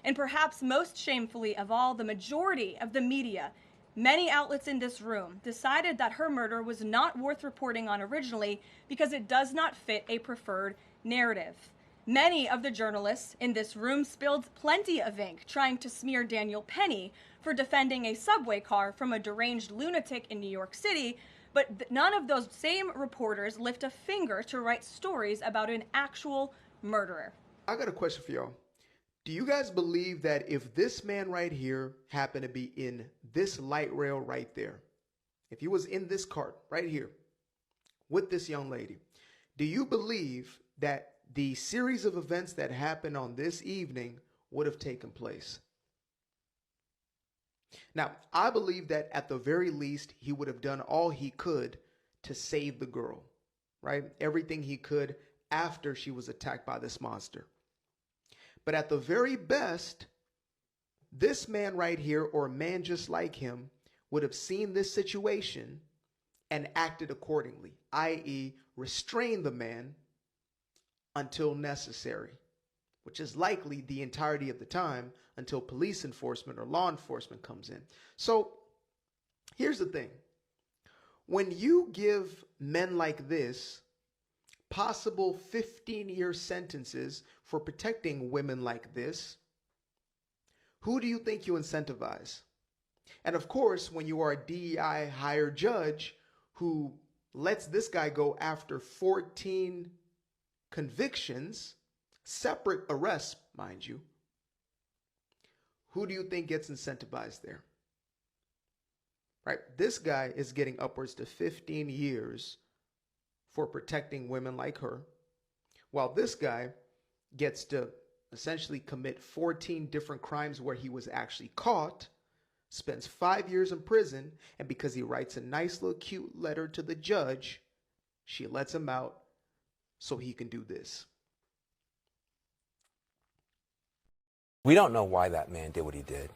And perhaps most shamefully of all, the majority of the media, many outlets in this room, decided that her murder was not worth reporting on originally because it does not fit a preferred narrative. Many of the journalists in this room spilled plenty of ink trying to smear Daniel Penny for defending a subway car from a deranged lunatic in New York City, but none of those same reporters lift a finger to write stories about an actual murderer. I got a question for y'all. Do you guys believe that if this man right here happened to be in this light rail right there, if he was in this cart right here with this young lady, do you believe that the series of events that happened on this evening would have taken place? Now, I believe that at the very least, he would have done all he could to save the girl, right? Everything he could after she was attacked by this monster. But at the very best, this man right here, or a man just like him, would have seen this situation and acted accordingly, i.e., restrain the man until necessary, which is likely the entirety of the time until police enforcement or law enforcement comes in. So here's the thing. When you give men like this possible 15-year sentences for protecting women like this, who do you think you incentivize? And of course, when you are a DEI hired judge who lets this guy go after 14 convictions, separate arrests, mind you, who do you think gets incentivized there? Right? This guy is getting upwards to 15 years for protecting women like her, while this guy gets to essentially commit 14 different crimes where he was actually caught, spends 5 years in prison, and because he writes a nice little cute letter to the judge, she lets him out so he can do this. We don't know why that man did what he did.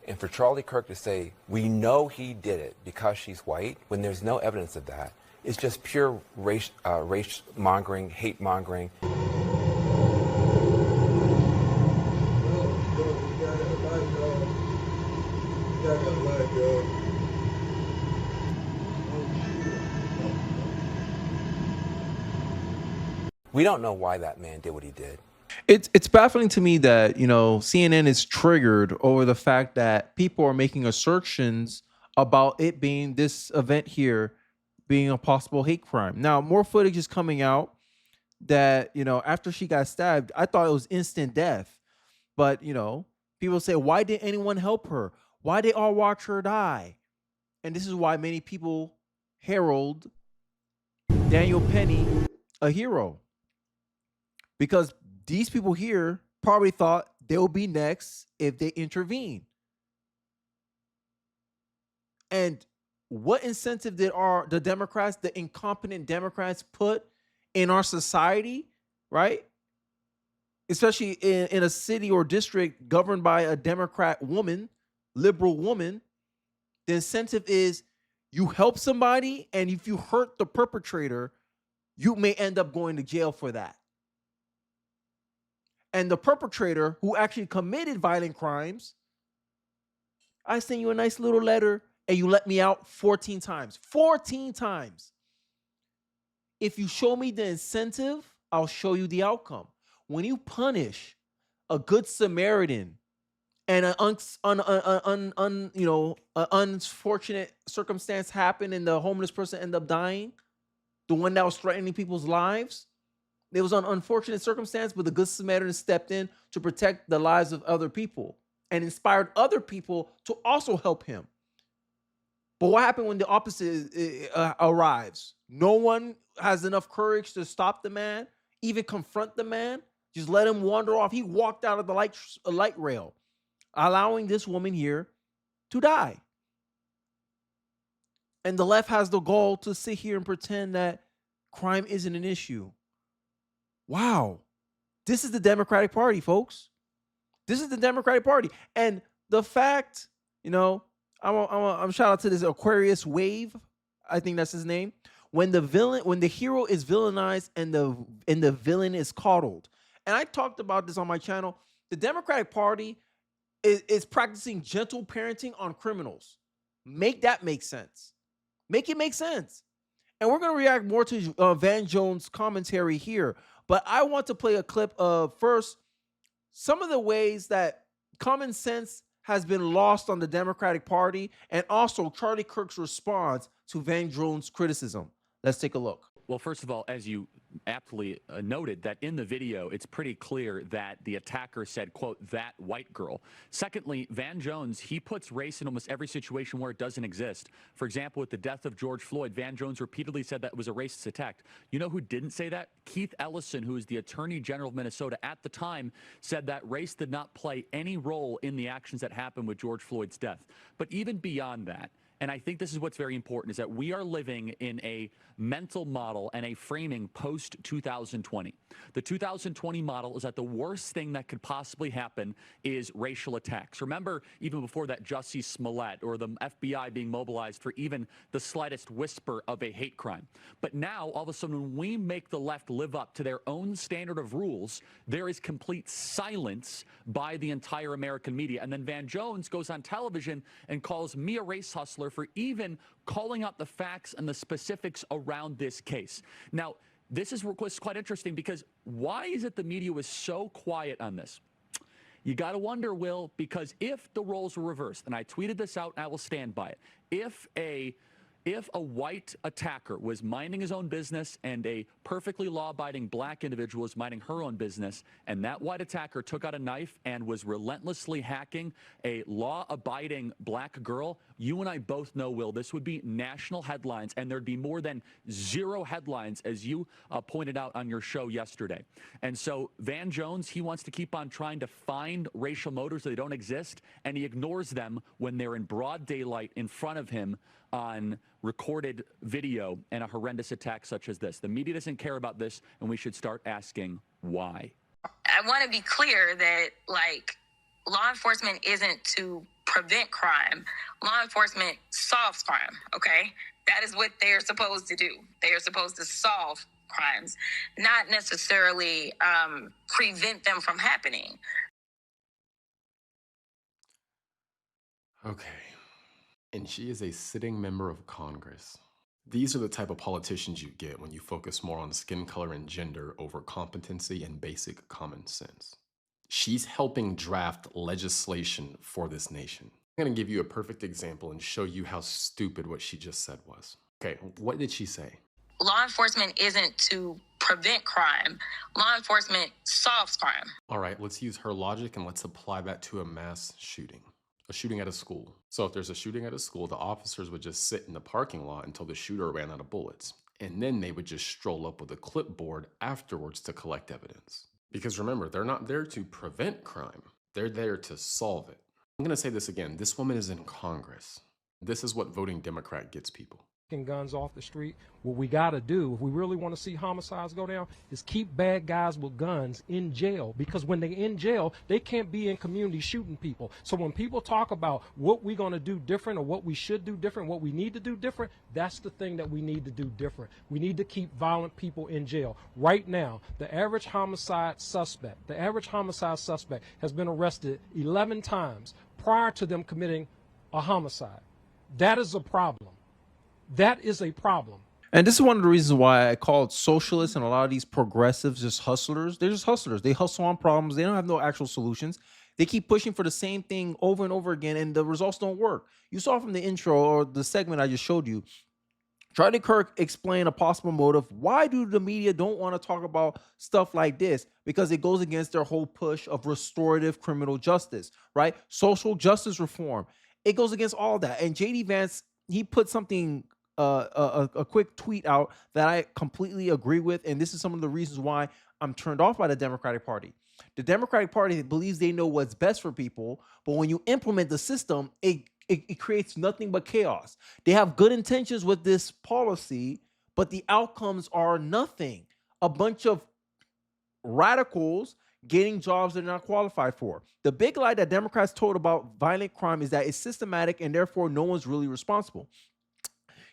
And for Charlie Kirk to say, we know he did it because she's white, when there's no evidence of that, it's just pure race mongering, hate mongering. We don't know why that man did what he did. It's baffling to me that, you know, CNN is triggered over the fact that people are making assertions about it being this event here being a possible hate crime. Now, more footage is coming out that, you know, after she got stabbed, I thought it was instant death. But, you know, people say, why didn't anyone help her? Why did they all watch her die? And this is why many people herald Daniel Penny a hero. Because these people here probably thought they'll be next if they intervene. And what incentive did the Democrats, the incompetent Democrats, put in our society, right? Especially in a city or district governed by a Democrat woman, liberal woman. The incentive is you help somebody, and if you hurt the perpetrator, you may end up going to jail for that. And the perpetrator who actually committed violent crimes, I send you a nice little letter and you let me out 14 times. 14 times. If you show me the incentive, I'll show you the outcome. When you punish a good Samaritan and an unfortunate circumstance happened and the homeless person ended up dying, the one that was threatening people's lives, it was an unfortunate circumstance, but the Good Samaritan stepped in to protect the lives of other people and inspired other people to also help him. But what happened when the opposite arrives? No one has enough courage to stop the man, even confront the man. Just let him wander off. He walked out of the light rail, allowing this woman here to die. And the left has the gall to sit here and pretend that crime isn't an issue. Wow. This is the Democratic Party, folks. This is the Democratic Party. And the fact, you know, I'm shout out to this Aquarius Wave. I think that's his name. When the hero is villainized and the villain is coddled. And I talked about this on my channel. The Democratic Party is practicing gentle parenting on criminals. Make that make sense. Make it make sense. And we're going to react more to Van Jones' commentary here. But I want to play a clip of, first, some of the ways that common sense has been lost on the Democratic Party, and also Charlie Kirk's response to Van Jones' criticism. Let's take a look. Well, first of all, as you aptly noted, that in the video, it's pretty clear that the attacker said, quote, "that white girl." Secondly, Van Jones, he puts race in almost every situation where it doesn't exist. For example, with the death of George Floyd, Van Jones repeatedly said that it was a racist attack. You know who didn't say that? Keith Ellison, who is the Attorney General of Minnesota at the time, said that race did not play any role in the actions that happened with George Floyd's death. But even beyond that, and I think this is what's very important, is that we are living in a mental model and a framing post-2020. The 2020 model is that the worst thing that could possibly happen is racial attacks. Remember, even before that, Jussie Smollett or the FBI being mobilized for even the slightest whisper of a hate crime. But now, all of a sudden, when we make the left live up to their own standard of rules, there is complete silence by the entire American media. And then Van Jones goes on television and calls me a race hustler for even calling out the facts and the specifics around this case. Now, this is quite interesting, because why is it the media was so quiet on this? You got to wonder, Will, because if the roles were reversed, and I tweeted this out and I will stand by it, if a white attacker was minding his own business and a perfectly law-abiding black individual was minding her own business, and that white attacker took out a knife and was relentlessly hacking a law-abiding black girl, you and I both know, Will, this would be national headlines, and there'd be more than 0 headlines, as you pointed out on your show yesterday. And so Van Jones, he wants to keep on trying to find racial motives that don't exist, and he ignores them when they're in broad daylight in front of him on recorded video and a horrendous attack such as this. The media doesn't care about this, and we should start asking why. I want to be clear that, like, law enforcement isn't to prevent crime. Law enforcement solves crime, okay? That is what they're supposed to do. They are supposed to solve crimes, not necessarily prevent them from happening. Okay. And she is a sitting member of Congress. These are the type of politicians you get when you focus more on skin color and gender over competency and basic common sense. She's helping draft legislation for this nation. I'm going to give you a perfect example and show you how stupid what she just said was. Okay, what did she say? Law enforcement isn't to prevent crime. Law enforcement solves crime. All right, let's use her logic and let's apply that to a mass shooting. A shooting at a school. So if there's a shooting at a school, the officers would just sit in the parking lot until the shooter ran out of bullets. And then they would just stroll up with a clipboard afterwards to collect evidence. Because remember, they're not there to prevent crime. They're there to solve it. I'm going to say this again. This woman is in Congress. This is what voting Democrat gets people. Guns off the street. What we got to do, if we really want to see homicides go down, is keep bad guys with guns in jail, because when they're in jail, they can't be in community shooting people. So when people talk about what we're going to do different, or what we should do different, what we need to do different, that's the thing that we need to do different. We need to keep violent people in jail. Right now, the average homicide suspect has been arrested 11 times prior to them committing a homicide. That is a problem. That is a problem. And this is one of the reasons why I called socialists and a lot of these progressives just hustlers. They're just hustlers. They hustle on problems. They don't have no actual solutions. They keep pushing for the same thing over and over again, and the results don't work. You saw from the intro or the segment I just showed you, Charlie Kirk explained a possible motive. Why do the media don't want to talk about stuff like this? Because it goes against their whole push of restorative criminal justice, right? Social justice reform. It goes against all that. And J.D. Vance, he put something, a quick tweet out that I completely agree with. And this is some of the reasons why I'm turned off by the Democratic Party. The Democratic Party believes they know what's best for people, but when you implement the system, it creates nothing but chaos. They have good intentions with this policy, but the outcomes are nothing. A bunch of radicals getting jobs they're not qualified for. The big lie that Democrats told about violent crime is that it's systematic and therefore no one's really responsible.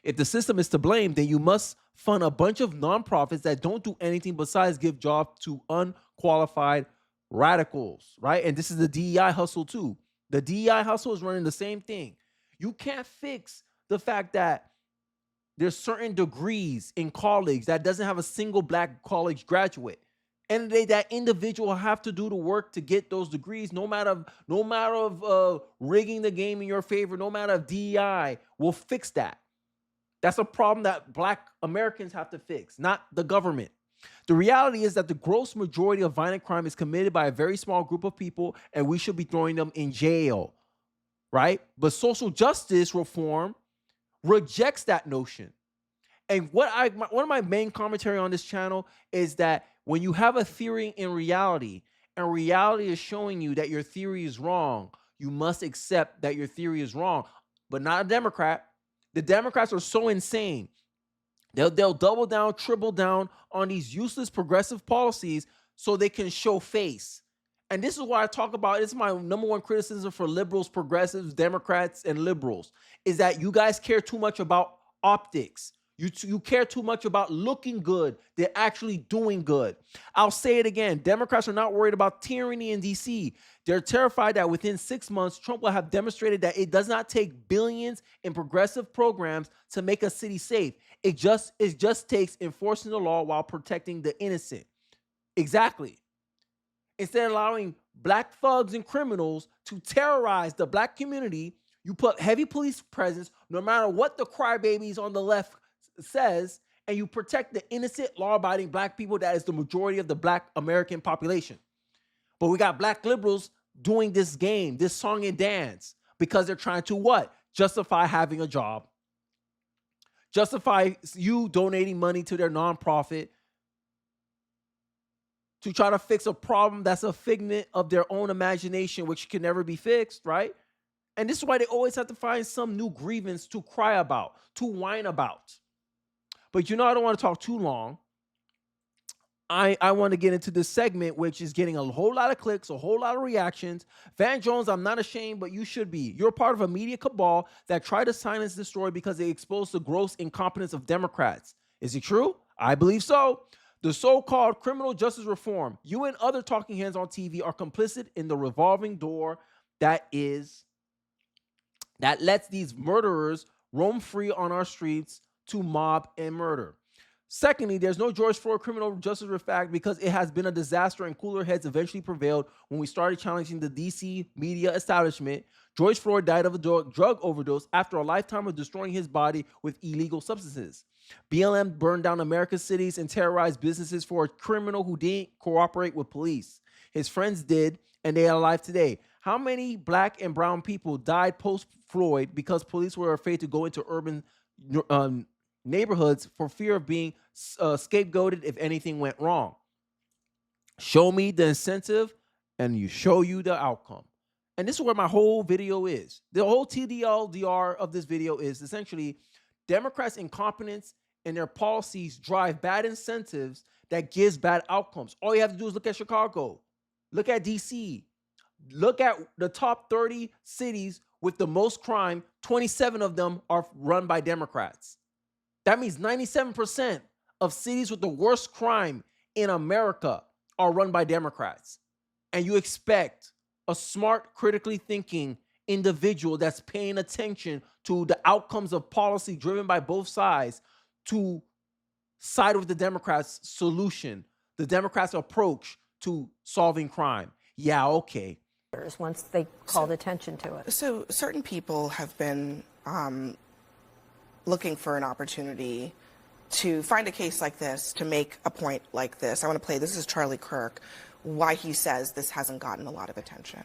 If the system is to blame, then you must fund a bunch of nonprofits that don't do anything besides give jobs to unqualified radicals, right? And this is the DEI hustle too. The DEI hustle is running the same thing. You can't fix the fact that there's certain degrees in college that doesn't have a single black college graduate. And that individual have to do the work to get those degrees, no matter of rigging the game in your favor, no matter of DEI will fix that. That's a problem that black Americans have to fix, not the government. The reality is that the gross majority of violent crime is committed by a very small group of people, and we should be throwing them in jail, right? But social justice reform rejects that notion. And one of my main commentary on this channel is that when you have a theory in reality, and reality is showing you that your theory is wrong, you must accept that your theory is wrong. But not a Democrat. The Democrats are so insane. They'll double down, triple down on these useless progressive policies so they can show face. And this is why I talk about, it's my number one criticism for liberals, progressives, Democrats, and liberals, is that you guys care too much about optics. You care too much about looking good than actually doing good. I'll say it again. Democrats are not worried about tyranny in D.C. They're terrified that within 6 months, Trump will have demonstrated that it does not take billions in progressive programs to make a city safe. It just takes enforcing the law while protecting the innocent. Exactly. Instead of allowing black thugs and criminals to terrorize the black community, you put heavy police presence, no matter what the crybabies on the left says, and you protect the innocent, law-abiding black people that is the majority of the black American population. But we got black liberals doing this game, this song and dance, because they're trying to what? Justify having a job. Justify you donating money to their nonprofit to try to fix a problem that's a figment of their own imagination, which can never be fixed, right? And this is why they always have to find some new grievance to cry about, to whine about. But I don't want to talk too long. I want to get into this segment, which is getting a whole lot of clicks, a whole lot of reactions. Van Jones, I'm not ashamed, but you should be. You're part of a media cabal that tried to silence this story because they exposed the gross incompetence of Democrats. Is it true? I believe so. The so-called criminal justice reform, you and other talking heads on TV are complicit in the revolving door that lets these murderers roam free on our streets to mob and murder. Secondly, there's no George Floyd criminal justice reform because it has been a disaster and cooler heads eventually prevailed when we started challenging the DC media establishment. George Floyd died of a drug overdose after a lifetime of destroying his body with illegal substances. BLM burned down America's cities and terrorized businesses for a criminal who didn't cooperate with police. His friends did, and they are alive today. How many black and brown people died post-Floyd because police were afraid to go into urban neighborhoods for fear of being scapegoated if anything went wrong? Show me the incentive and you show you the outcome. And this is where my whole video is. The whole TLDR of this video is essentially Democrats' incompetence and their policies drive bad incentives that gives bad outcomes. All you have to do is look at Chicago, look at DC, look at the top 30 cities with the most crime. 27 of them are run by Democrats. That means 97% of cities with the worst crime in America are run by Democrats. And you expect a smart, critically thinking individual that's paying attention to the outcomes of policy driven by both sides to side with the Democrats' solution, the Democrats' approach to solving crime. Yeah, okay. Once they called attention to it. So certain people have been looking for an opportunity to find a case like this, to make a point like this. I want to play, this is Charlie Kirk, why he says this hasn't gotten a lot of attention.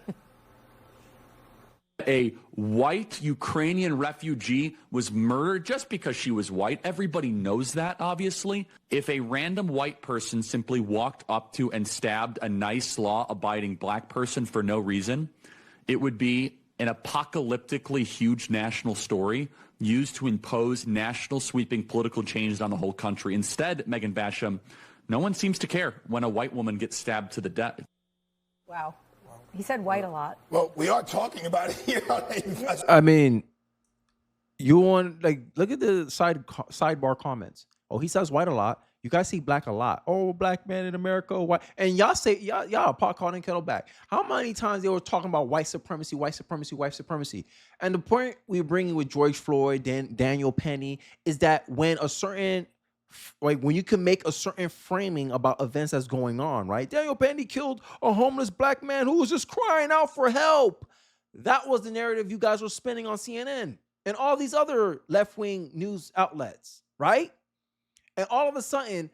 A white Ukrainian refugee was murdered just because she was white. Everybody knows that, obviously. If a random white person simply walked up to and stabbed a nice, law-abiding black person for no reason, it would be an apocalyptically huge national story used to impose national sweeping political changes on the whole country. Instead, Megan Basham, no one seems to care when a white woman gets stabbed to the death. Wow. He said white a lot. Well, we are talking about it here. I mean, you want, like, look at the sidebar comments. Oh, he says white a lot. You guys see black a lot. Oh, black man in America, white. And y'all say, y'all pot calling kettle back. How many times they were talking about white supremacy, white supremacy, white supremacy? And the point we're bringing with George Floyd, Daniel Penny, is that when a certain, like when you can make a certain framing about events that's going on, right? Daniel Penny killed a homeless black man who was just crying out for help. That was the narrative you guys were spinning on CNN and all these other left-wing news outlets, right? And all of a sudden,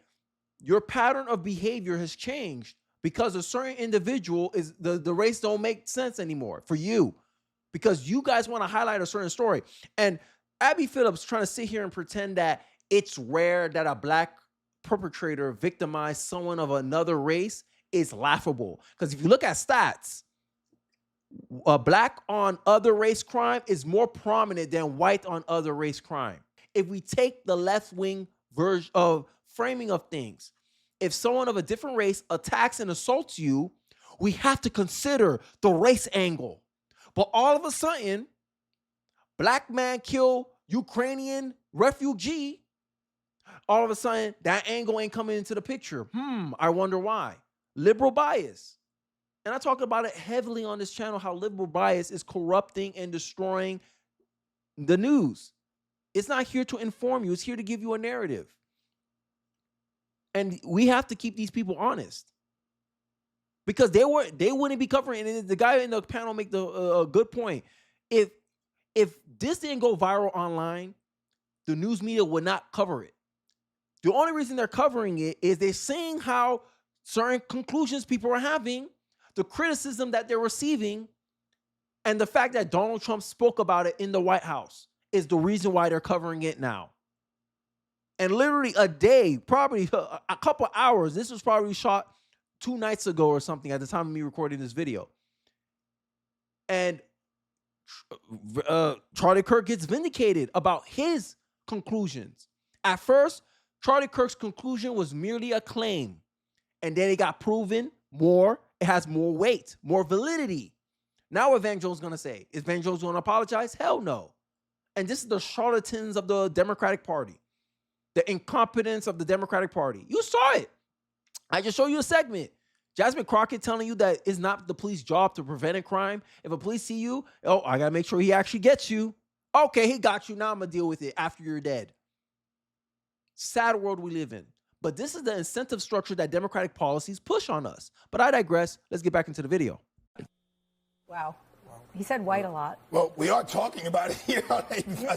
your pattern of behavior has changed because a certain individual is the race don't make sense anymore for you because you guys want to highlight a certain story. And Abby Phillips trying to sit here and pretend that it's rare that a black perpetrator victimized someone of another race is laughable. Because if you look at stats, black on other race crime is more prominent than white on other race crime. If we take the left-wing version of framing of things, if someone of a different race attacks and assaults you, we have to consider the race angle. But all of a sudden, black man kill Ukrainian refugee, all of a sudden that angle ain't coming into the picture. I wonder why. Liberal bias. And I talk about it heavily on this channel, how liberal bias is corrupting and destroying the news. It's not here to inform you. It's here to give you a narrative. And we have to keep these people honest. Because they wouldn't be covering it. And the guy in the panel made a good point. If this didn't go viral online, the news media would not cover it. The only reason they're covering it is they're seeing how certain conclusions people are having, the criticism that they're receiving, and the fact that Donald Trump spoke about it in the White House is the reason why they're covering it now. And literally a day, probably a couple hours, this was probably shot 2 nights ago or something at the time of me recording this video. And Charlie Kirk gets vindicated about his conclusions. At first, Charlie Kirk's conclusion was merely a claim. And then it got proven more. It has more weight, more validity. Now what Van Jones going to say? Is Van Jones going to apologize? Hell no. And this is the charlatans of the Democratic Party. The incompetence of the Democratic Party. You saw it. I just showed you a segment. Jasmine Crockett telling you that it's not the police job to prevent a crime. If a police see you, oh, I got to make sure he actually gets you. Okay, he got you. Now I'm going to deal with it after you're dead. Sad world we live in. But this is the incentive structure that Democratic policies push on us. But I digress. Let's get back into the video. Wow. He said white a lot. Well, we are talking about it here,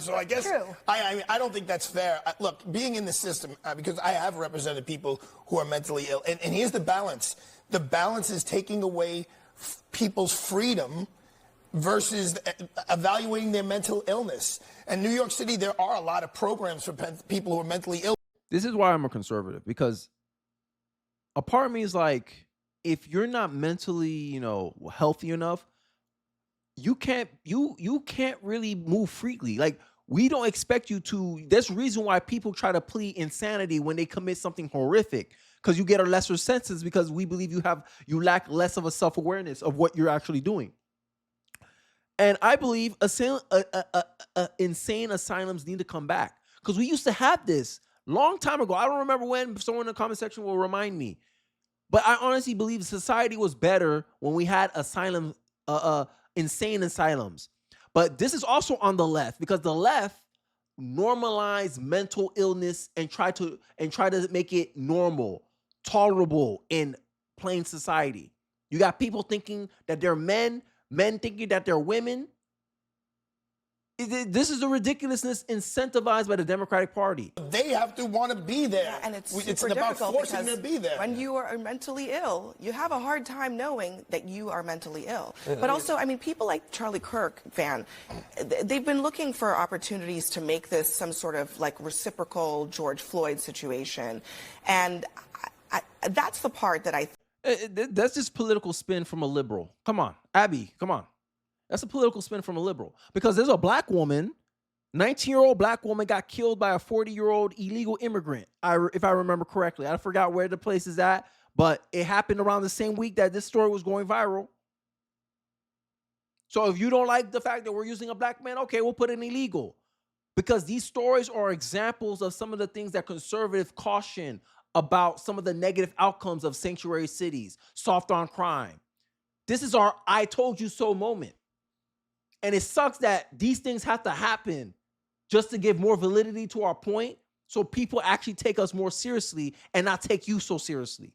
so I guess True. I don't think that's fair. Look, being in the system, because I have represented people who are mentally ill, and here's the balance. The balance is taking away people's freedom versus evaluating their mental illness. And New York City, there are a lot of programs for people who are mentally ill. This is why I'm a conservative, because a part of me is like, if you're not mentally, healthy enough, you can't really move freely. Like, we don't expect you to. There's a reason why people try to plead insanity when they commit something horrific, because you get a lesser sentence, because we believe you lack less of a self-awareness of what you're actually doing. And I believe insane asylums need to come back, because we used to have this long time ago. I don't remember when. Someone in the comment section will remind me. But I honestly believe society was better when we had insane asylums. But this is also on the left, because the left normalize mental illness and try to make it normal, tolerable in plain society. You got people thinking that they're men thinking that they're women. This is the ridiculousness incentivized by the Democratic Party. They have to want to be there. Yeah, and it's about forcing them to be there. When you are mentally ill, you have a hard time knowing that you are mentally ill. But also, people like Charlie Kirk, Van, they've been looking for opportunities to make this some sort of like reciprocal George Floyd situation. And that's the part that that's just political spin from a liberal. Come on, Abby, come on. That's a political spin from a liberal, because there's a black woman, 19-year-old black woman got killed by a 40-year-old illegal immigrant. If I remember correctly, I forgot where the place is at, but it happened around the same week that this story was going viral. So if you don't like the fact that we're using a black man, okay, we'll put it in illegal, because these stories are examples of some of the things that conservatives caution about some of the negative outcomes of sanctuary cities, soft on crime. This is our I told you so moment. And it sucks that these things have to happen just to give more validity to our point, so people actually take us more seriously and not take you so seriously.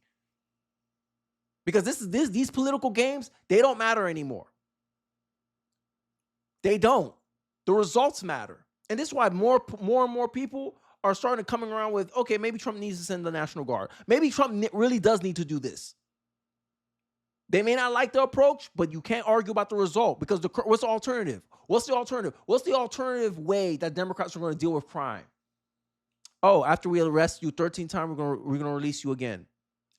Because these political games, they don't matter anymore. They don't. The results matter. And this is why more and more people are starting to coming around with, okay, maybe Trump needs to send the National Guard. Maybe Trump really does need to do this. They may not like the approach, but you can't argue about the result, because what's the alternative? What's the alternative? What's the alternative way that Democrats are going to deal with crime? Oh, after we arrest you 13 times, we're going to release you again.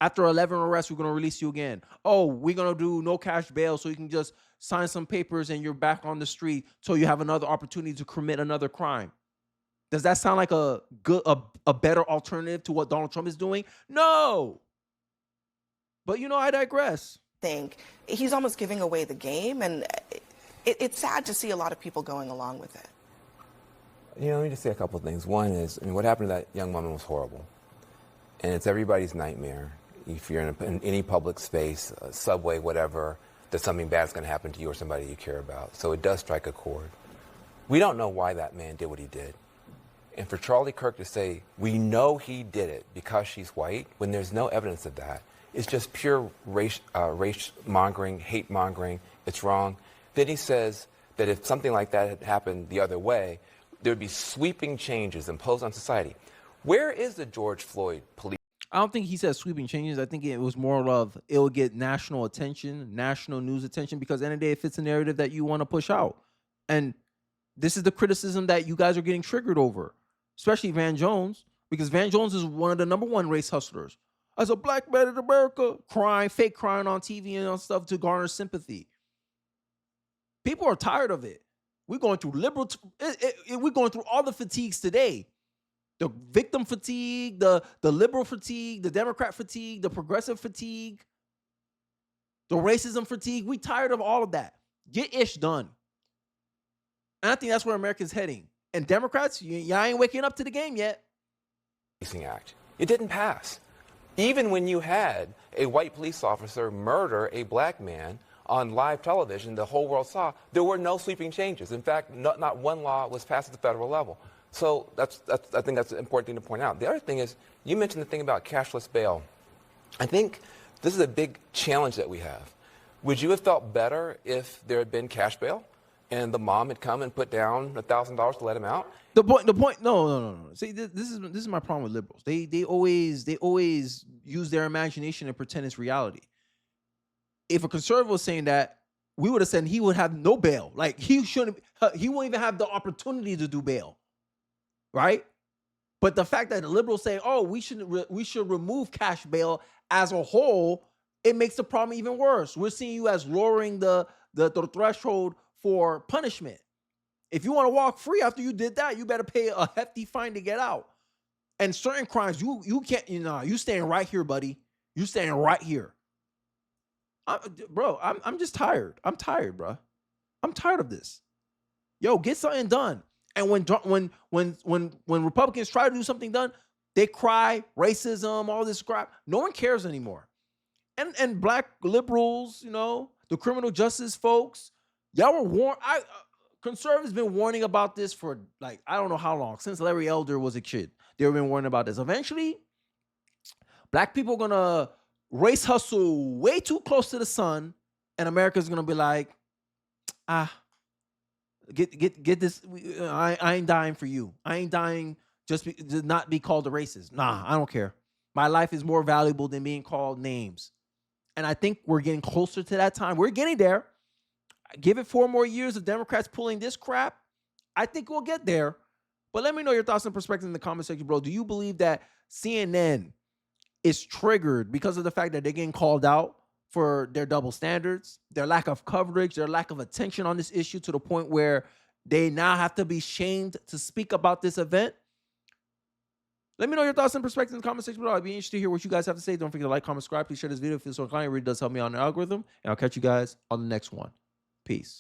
After 11 arrests, we're going to release you again. Oh, we're going to do no cash bail, so you can just sign some papers and you're back on the street, so you have another opportunity to commit another crime. Does that sound like a better alternative to what Donald Trump is doing? No. But I digress. Think he's almost giving away the game, and it's sad to see a lot of people going along with it. Let me just say a couple of things. One is, what happened to that young woman was horrible, and it's everybody's nightmare. If you're in any public space, a subway, whatever, that something bad is going to happen to you or somebody you care about. So it does strike a chord. We don't know why that man did what he did. And for Charlie Kirk to say, we know he did it because she's white, when there's no evidence of that, it's just pure race mongering, hate mongering. It's wrong. Then he says that if something like that had happened the other way, there would be sweeping changes imposed on society. Where is the George Floyd police? I don't think he said sweeping changes. I think it was more of it will get national attention, national news attention, because at the end of the day, it fits a narrative that you want to push out. And this is the criticism that you guys are getting triggered over, especially Van Jones, because Van Jones is one of the #1 race hustlers. As a black man in America, fake crying on TV and on stuff to garner sympathy. People are tired of it. We're going through we're going through all the fatigues today. The victim fatigue, the liberal fatigue, the Democrat fatigue, the progressive fatigue, the racism fatigue. We tired of all of that. Get ish done. And I think that's where America's heading. And Democrats, y'all ain't waking up to the game yet. Act. It didn't pass. Even when you had a white police officer murder a black man on live television, the whole world saw, there were no sweeping changes. In fact, not one law was passed at the federal level. So I think that's an important thing to point out. The other thing is, you mentioned the thing about cashless bail. I think this is a big challenge that we have. Would you have felt better if there had been cash bail and the mom had come and put down $1,000 to let him out? The point. No. See, this is my problem with liberals. They always use their imagination and pretend it's reality. If a conservative was saying that, we would have said he would have no bail. Like he won't even have the opportunity to do bail, right? But the fact that the liberals say, "Oh, we should remove cash bail as a whole," it makes the problem even worse. We're seeing you as lowering the threshold for punishment. If you want to walk free after you did that, you better pay a hefty fine to get out. And certain crimes, you can't, you staying right here, buddy. You staying right here. I'm just tired. I'm tired, bro. I'm tired of this. Yo, get something done. And when Republicans try to do something done, they cry racism, all this crap. No one cares anymore. And black liberals, the criminal justice folks, y'all were warned. Conservatives been warning about this for I don't know how long, since Larry Elder was a kid. They've been warning about this. Eventually, black people are gonna race hustle way too close to the sun, and America's gonna be like, get this. I ain't dying for you. I ain't dying just to not be called a racist. Nah, I don't care. My life is more valuable than being called names. And I think we're getting closer to that time. We're getting there. Give it 4 more years of Democrats pulling this crap. I think we'll get there. But let me know your thoughts and perspectives in the comment section, bro. Do you believe that CNN is triggered because of the fact that they're getting called out for their double standards, their lack of coverage, their lack of attention on this issue, to the point where they now have to be shamed to speak about this event? Let me know your thoughts and perspectives in the comment section below. I'd be interested to hear what you guys have to say. Don't forget to like, comment, subscribe. Please share this video if it's so inclined. It really does help me on the algorithm. And I'll catch you guys on the next one. Peace.